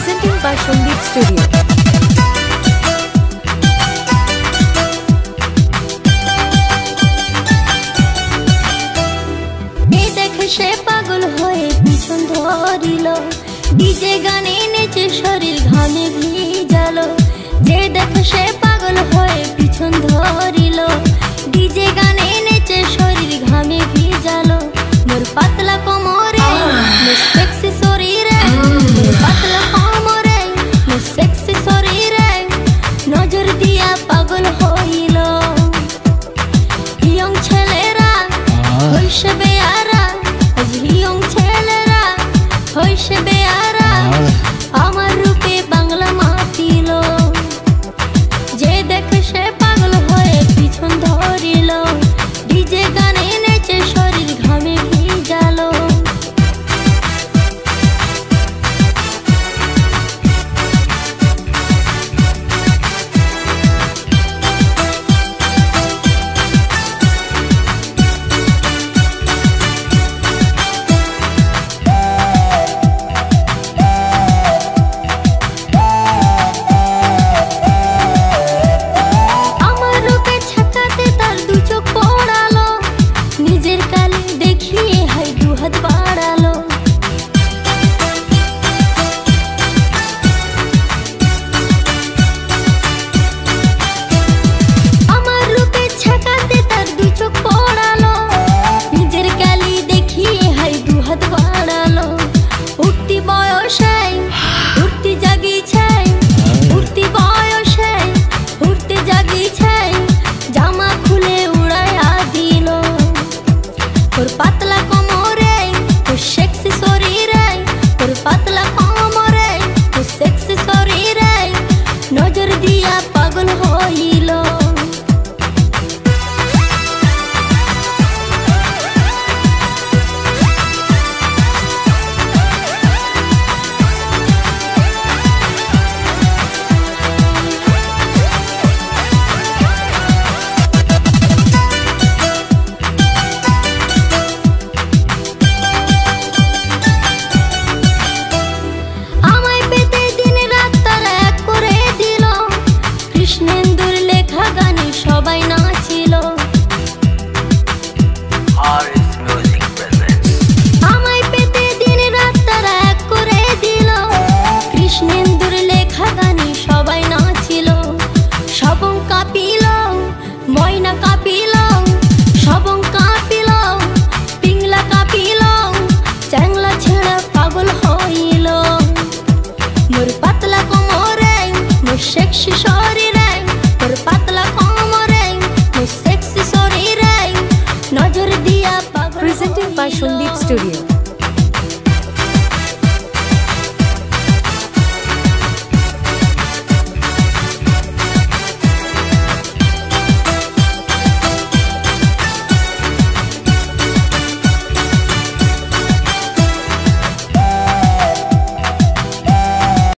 Presenting by Sandeep Studio. সে পাগল হয়ে পিছন ধরিল, ডিজে গানে নেচে শরীর ঘামে ভিজালো। যে দেখো সে পাগল হয়ে পিছন ধরিল, ডিজে গানে নেচে শরীর ঘামে ভিজালো। মোর পাতলা কোমরে মোর সেক্সি শরীরে, মোর পাতলা কোমরে মোর সেক্সি শরীরে নজর দিয়া পাগল হইল। ইয়ং ছেলেরা হইছে বেয়ারা, ইয়ং ছেলেরা হইছে বেয়ারা, আমার রূপে বাংলা মাতিল। যে দেখে সে পাগল হয়ে পিছন ধরিল, ডিজে গানে নেচে শরীর ঘামে ভিজালো। পাতলা কোমরে তোর সেক্সি শরীরে, তোর পাতলা কোমরে তোর সেক্সি শরীরে নজর দিয়া পাগল হইল। সবাই নাচিল, আমায় পেতে দিন রাত তারা এক করে দিল। কৃষ্ণেন্দুর লেখা গানে সবাই নাচিল, সবং কাঁপিল, ময়না কাঁপিল, সবং কাঁপিল, পিংলা কাঁপিল, চ্যাংলা ছেঁড়া পাগল হইল। মোর পাতলা কোমরে মোর সেক্সি শরীরে, তোর পাতলা কোমরে মোর সেক্সি শরীরে নজর দিয়া পাগল। Presenting by Sandeep Studio.